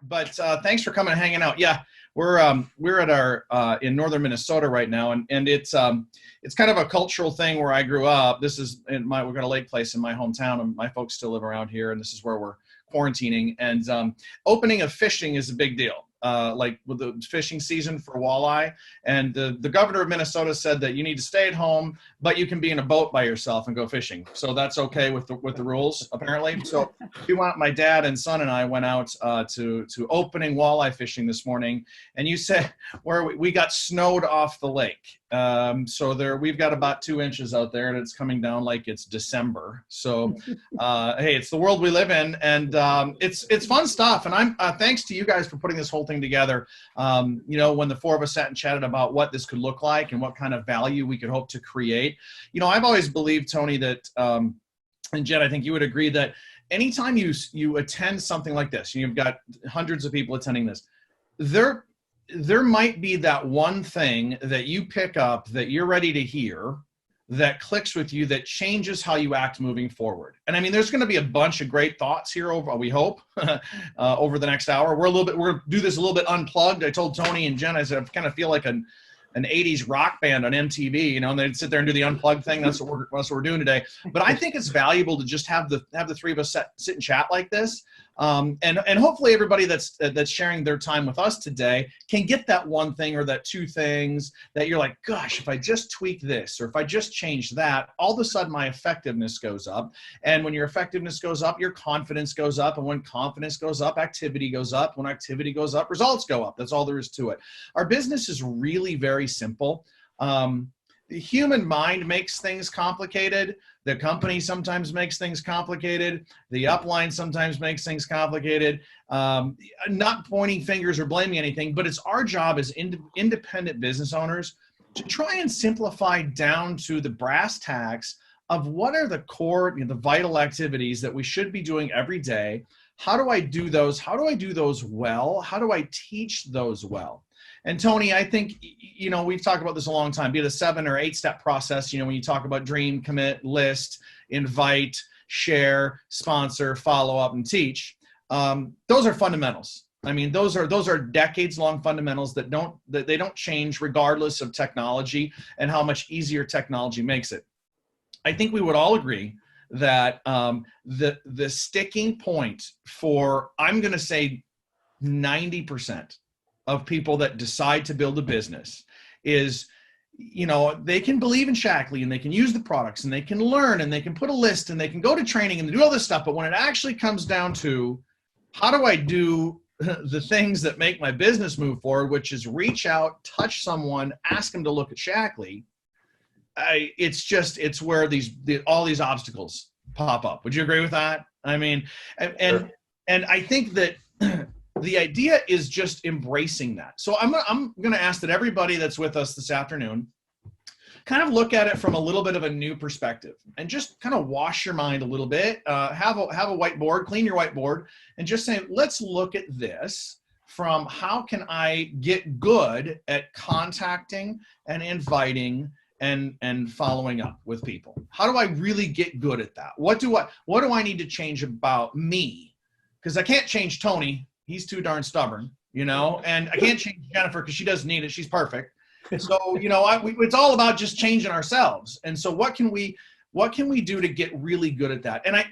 But thanks for coming and hanging out. Yeah, we're at our in northern Minnesota right now, and it's kind of a cultural thing where I grew up. This is we've got a lake place in my hometown, and my folks still live around here, and this is where we're quarantining. And opening of fishing is a big deal. Like with the fishing season for walleye, and the governor of Minnesota said that you need to stay at home, but you can be in a boat by yourself and go fishing. So that's okay with the rules apparently. So my dad and son and I went out to opening walleye fishing this morning, and you said where we got snowed off the lake. So we've got about 2 inches out there, and it's coming down like it's December. So hey, it's the world we live in, and it's fun stuff. And I'm thanks to you guys for putting this whole thing together. When the four of us sat and chatted about what this could look like and what kind of value we could hope to create. I've always believed, Tony, that and Jen, I think you would agree that anytime you attend something like this, you've got hundreds of people attending this, there might be that one thing that you pick up that you're ready to hear that clicks with you, that changes how you act moving forward. And I mean, there's going to be a bunch of great thoughts here we hope, over the next hour. We're going to do this a little bit unplugged. I told Tony and Jen, I said, I kind of feel like an 80s rock band on MTV, and they'd sit there and do the unplugged thing. That's what we're doing today. But I think it's valuable to just have the three of us sit and chat like this. And hopefully everybody that's sharing their time with us today can get that one thing or that two things that you're like, gosh, if I just tweak this, or if I just change that, all of a sudden my effectiveness goes up. And when your effectiveness goes up, your confidence goes up. And when confidence goes up, activity goes up. When activity goes up, results go up. That's all there is to it. Our business is really very simple. The human mind makes things complicated. The company sometimes makes things complicated. The upline sometimes makes things complicated. Not pointing fingers or blaming anything, but it's our job as independent business owners to try and simplify down to the brass tacks of what are the core, the vital activities that we should be doing every day. How do I do those? How do I do those well? How do I teach those well? And Tony, I think, we've talked about this a long time, be it a 7 or 8 step process. When you talk about dream, commit, list, invite, share, sponsor, follow up, and teach, those are fundamentals. I mean, those are decades long fundamentals that they don't change regardless of technology and how much easier technology makes it. I think we would all agree that the sticking point for, I'm going to say 90% of people that decide to build a business is, they can believe in Shackley and they can use the products and they can learn and they can put a list and they can go to training and do all this stuff. But when it actually comes down to how do I do the things that make my business move forward, which is reach out, touch someone, ask them to look at Shackley, it's where all these obstacles pop up. Would you agree with that? I mean, and I think that the idea is just embracing that. So I'm going to ask that everybody that's with us this afternoon kind of look at it from a little bit of a new perspective and just kind of wash your mind a little bit. Have a whiteboard, clean your whiteboard, and just say, let's look at this from how can I get good at contacting and inviting and following up with people? How do I really get good at that? What do I need to change about me? Because I can't change Tony. He's too darn stubborn, and I can't change Jennifer because she doesn't need it. She's perfect. So, it's all about just changing ourselves. And so what can we do to get really good at that? And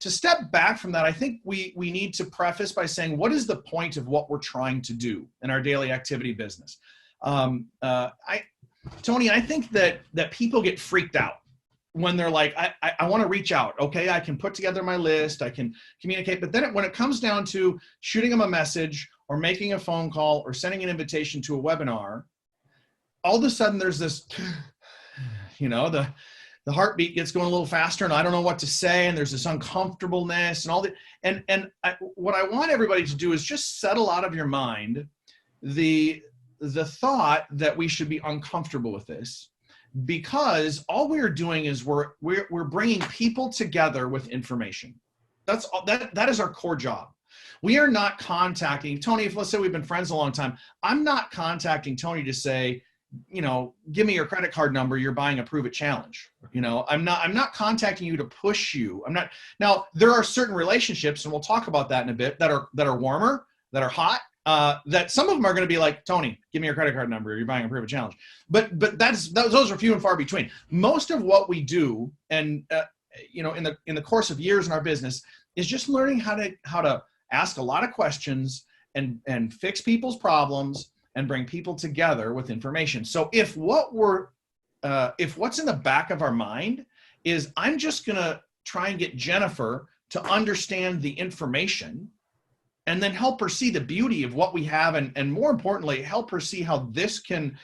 to step back from that, I think we need to preface by saying, what is the point of what we're trying to do in our daily activity business? Tony, I think that people get freaked out when they're like, I want to reach out. Okay, I can put together my list, I can communicate. But then when it comes down to shooting them a message or making a phone call or sending an invitation to a webinar, all of a sudden there's this, the heartbeat gets going a little faster and I don't know what to say. And there's this uncomfortableness and all that. And what I want everybody to do is just settle out of your mind the thought that we should be uncomfortable with this. Because all we're doing is we're bringing people together with information. That's all. That is our core job. We are not contacting Tony. If let's say we've been friends a long time, I'm not contacting Tony to say, give me your credit card number. You're buying a Prove It challenge. I'm not contacting you to push you. I'm not. Now there are certain relationships, and we'll talk about that in a bit, that are warmer, that are hot, that some of them are going to be like, Tony, give me your credit card number. You're buying a private challenge. But those are few and far between. Most of what we do, and in the course of years in our business, is just learning how to ask a lot of questions and fix people's problems and bring people together with information. So if what's in the back of our mind is, I'm just going to try and get Jennifer to understand the information, and then help her see the beauty of what we have, and more importantly, help her see how this can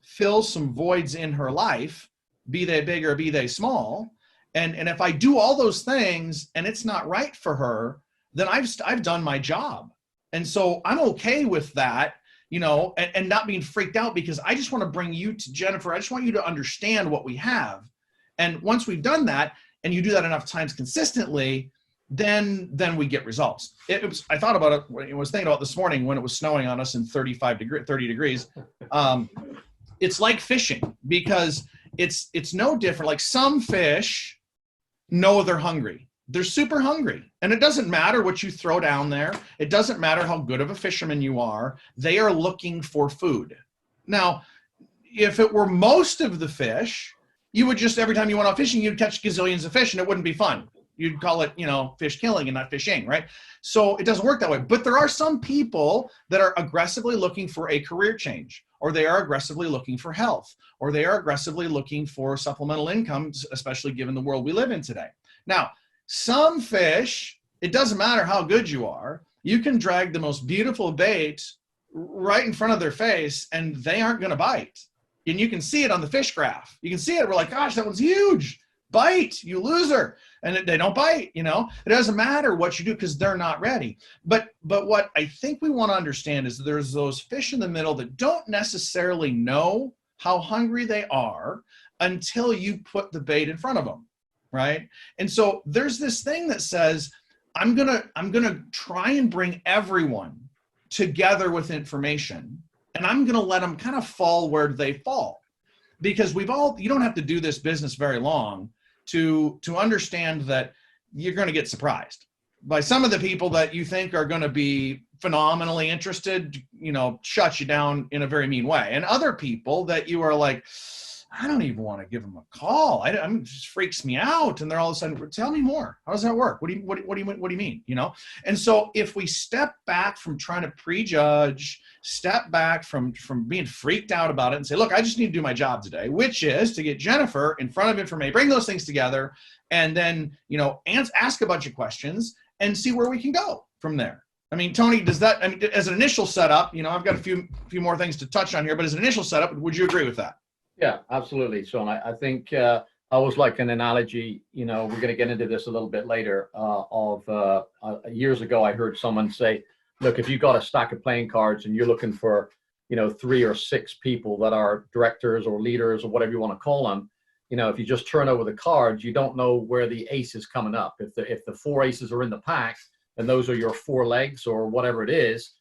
fill some voids in her life, be they big or be they small. And if I do all those things and it's not right for her, then I've done my job. And so I'm okay with that, and not being freaked out, because I just want to bring you to Jennifer. I just want you to understand what we have. And once we've done that, and you do that enough times consistently, then we get results. I thought about it. I was thinking about this morning when it was snowing on us in 30 degrees. It's like fishing, because it's no different. Like, some fish know they're hungry. They're super hungry. And it doesn't matter what you throw down there. It doesn't matter how good of a fisherman you are. They are looking for food. Now, if it were most of the fish, you would just, every time you went out fishing, you'd catch gazillions of fish, and it wouldn't be fun. You'd call it, fish killing and not fishing, right? So it doesn't work that way. But there are some people that are aggressively looking for a career change, or they are aggressively looking for health, or they are aggressively looking for supplemental income, especially given the world we live in today. Now, some fish, it doesn't matter how good you are, you can drag the most beautiful bait right in front of their face, and they aren't going to bite. And you can see it on the fish graph. You can see it. We're like, gosh, that one's huge. Bite, you loser. And they don't bite, It doesn't matter what you do, because they're not ready. But what I think we want to understand is there's those fish in the middle that don't necessarily know how hungry they are until you put the bait in front of them, right? And so there's this thing that says, I'm gonna try and bring everyone together with information, and I'm gonna let them kind of fall where they fall. Because you don't have to do this business very long to understand that you're going to get surprised by some of the people that you think are going to be phenomenally interested, shut you down in a very mean way. And other people that you are like, I don't even want to give them a call. It just freaks me out. And they're all of a sudden, tell me more. How does that work? What do you mean? And so if we step back from trying to prejudge, step back from being freaked out about it, and say, look, I just need to do my job today, which is to get Jennifer in front of information, bring those things together, and then, ask a bunch of questions and see where we can go from there. I mean, Tony, as an initial setup, I've got a few more things to touch on here, but as an initial setup, would you agree with that? Yeah, absolutely, Shawn. I think I always like an analogy, we're going to get into this a little bit later, years ago, I heard someone say, look, if you've got a stack of playing cards and you're looking for, 3 or 6 people that are directors or leaders or whatever you want to call them, if you just turn over the cards, you don't know where the ace is coming up. If the 4 aces are in the pack, then those are your 4 legs or whatever it is.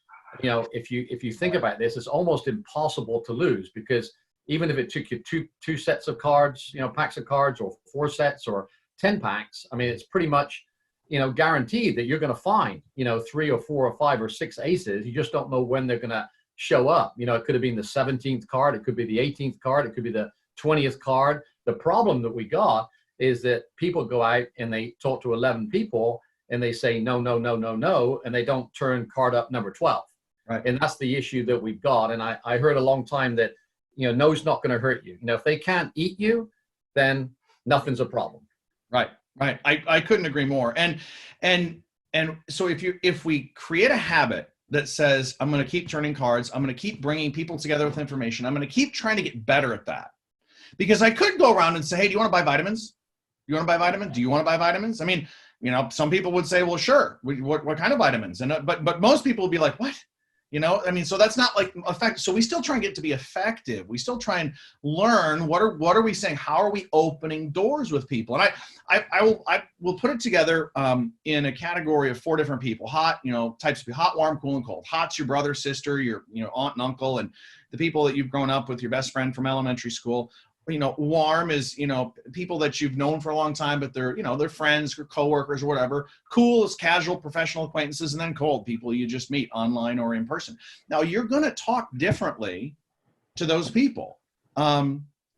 If you think about this, it's almost impossible to lose, because even if it took you two sets of cards, packs of cards, or 4 sets or 10 packs, I mean, it's pretty much, guaranteed that you're going to find, 3 or 4 or 5 or 6 aces. You just don't know when they're going to show up. It could have been the 17th card. It could be the 18th card. It could be the 20th card. The problem that we got is that people go out and they talk to 11 people and they say, no, no, no, no, no. And they don't turn card up number 12. Right. And that's the issue that we've got. And I heard a long time that, no's not going to hurt you. If they can't eat you, then nothing's a problem. Right. I couldn't agree more. And so if we create a habit that says, I'm going to keep turning cards, I'm going to keep bringing people together with information, I'm going to keep trying to get better at that. Because I could go around and say, hey, do you want to buy vitamins? You want to buy vitamins? Do you want to buy vitamins? I mean, some people would say, well, sure. What kind of vitamins? And but most people would be like, what? So that's not like effective. So we still try and get to be effective. We still try and learn what are we saying? How are we opening doors with people? And I will put it together in a category of 4 different people. Hot, types of people: hot, warm, cool, and cold. Hot's your brother, sister, your aunt and uncle, and the people that you've grown up with, your best friend from elementary school. Warm is, people that you've known for a long time, but they're, they're friends or coworkers or whatever. Cool is casual professional acquaintances, and then cold, people you just meet online or in person. Now you're going to talk differently to those people.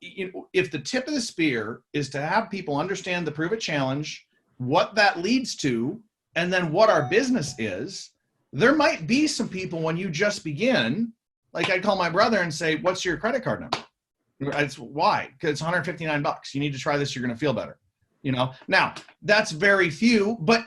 If the tip of the spear is to have people understand the Prove It Challenge, what that leads to, and then what our business is, there might be some people when you just begin, like I'd call my brother and say, what's your credit card number? It's why? Because it's $159. You need to try this. You're going to feel better. Now that's very few, but,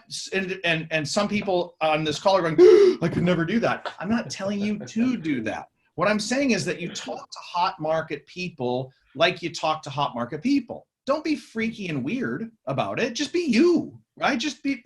and some people on this call are going, I could never do that. I'm not telling you to do that. What I'm saying is that you talk to hot market people like you talk to hot market people. Don't be freaky and weird about it. Just be you, right? Just be,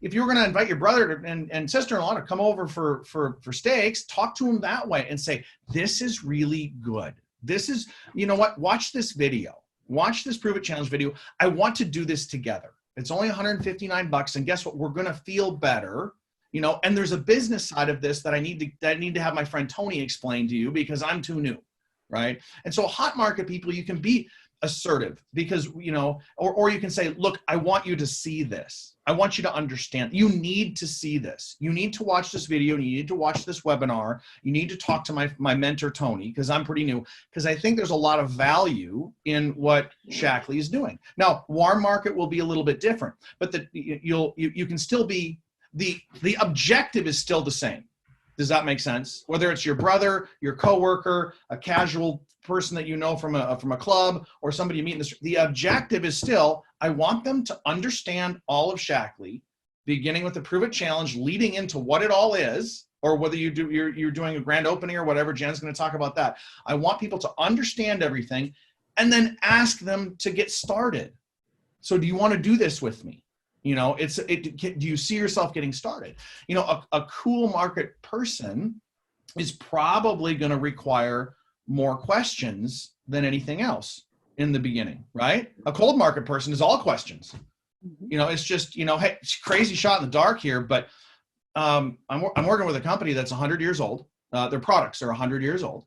if you're going to invite your brother and sister-in-law to come over for steaks, talk to them that way and say, this is really good. This is, watch this video. Watch this Prove It Challenge video. I want to do this together. It's only $159. And guess what? We're going to feel better. And there's a business side of this that I need to have my friend Tony explain to you because I'm too new, right? And so hot market people, you can be assertive because, or you can say, look, I want you to see this. I want you to understand. You need to see this. You need to watch this video. You need to watch this webinar. You need to talk to my mentor, Tony, because I'm pretty new, because I think there's a lot of value in what Shackley is doing. Now, warm market will be a little bit different, but you can still be, the objective is still the same. Does that make sense? Whether it's your brother, your coworker, a casual person that you know from a club, or somebody you meet in the street, the objective is still, I want them to understand all of Shackley, beginning with the Prove It Challenge, leading into what it all is, or whether you're doing a grand opening or whatever. Jen's going to talk about that. I want people to understand everything and then ask them to get started. So do you want to do this with me? Do you see yourself getting started? A cool market person is probably going to require more questions than anything else in the beginning, right? A cold market person is all questions. It's just, hey, it's a crazy shot in the dark here, but I'm working with a company that's 100 years old. Their products are 100 years old.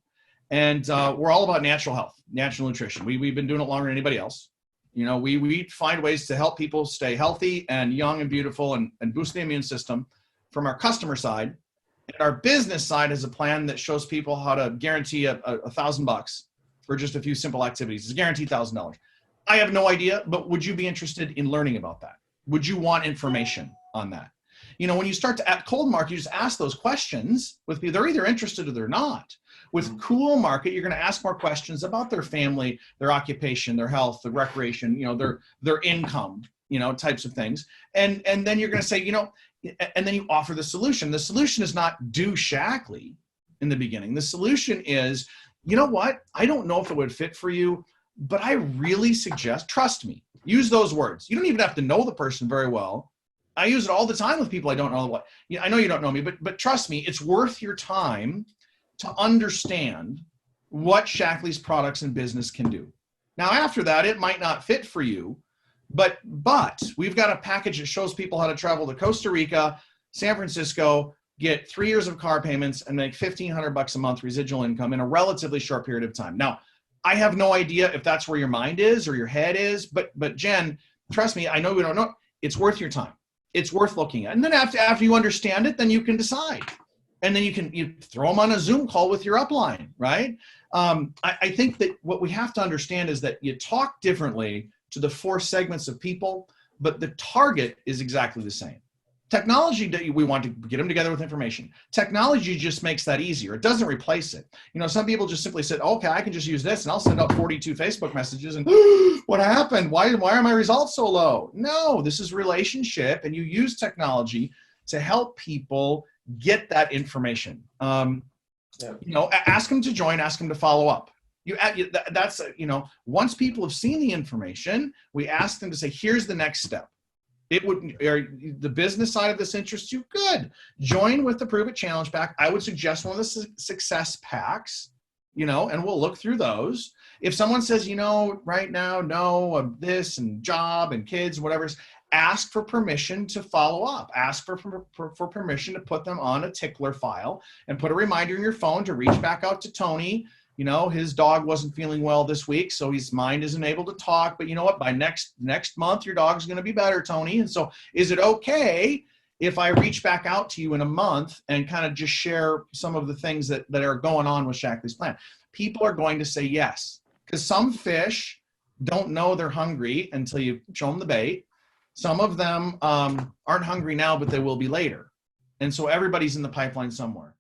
And we're all about natural health, natural nutrition. We've been doing it longer than anybody else. We find ways to help people stay healthy and young and beautiful and boost the immune system from our customer side. And our business side is a plan that shows people how to guarantee $1,000 for just a few simple activities. It's guaranteed $1,000. I have no idea, but would you be interested in learning about that? Would you want information on that? When you start to at cold market, you just ask those questions with people. They're either interested or they're not. With cool market, you're going to ask more questions about their family, their occupation, their health, their recreation, their income, types of things. And then you're going to say, and then you offer the solution. The solution is not do Shackley in the beginning. The solution is, you know what? I don't know if it would fit for you, but I really suggest, trust me, use those words. You don't even have to know the person very well. I use it all the time with people I don't know. I know you don't know me, but trust me, it's worth your time to understand what Shackley's products and business can do. Now, after that, it might not fit for you, but we've got a package that shows people how to travel to Costa Rica, San Francisco, get 3 years of car payments, and make $1,500 a month residual income in a relatively short period of time. Now, I have no idea if that's where your mind is or your head is, but Jen, trust me, I know we don't know. It's worth your time. It's worth looking at. And then after you understand it, then you can decide. And then you throw them on a Zoom call with your upline, right? I think that what we have to understand is that you talk differently to the 4 segments of people, but the target is exactly the same. Technology, we want to get them together with information. Technology just makes that easier. It doesn't replace it. Some people just simply said, okay, I can just use this and I'll send out 42 Facebook messages and what happened? Why are my results so low? No, this is relationship, and you use technology to help people get that information. Ask them to join, ask them to follow up. Once people have seen the information, we ask them to say, here's the next step. The business side of this interests you? Good. Join with the Prove It Challenge pack. I would suggest one of the success packs, and we'll look through those. If someone says, right now, no, this and job and kids, whatever, ask for permission to follow up. Ask for permission to put them on a tickler file and put a reminder in your phone to reach back out to Tony you know, his dog wasn't feeling well this week, so his mind isn't able to talk. But you know what? By next month, your dog's going to be better, Tony. And so, is it okay if I reach back out to you in a month and kind of just share some of the things that are going on with Shackley's plan? People are going to say yes, because some fish don't know they're hungry until you show them the bait. Some of them aren't hungry now, but they will be later. And so everybody's in the pipeline somewhere.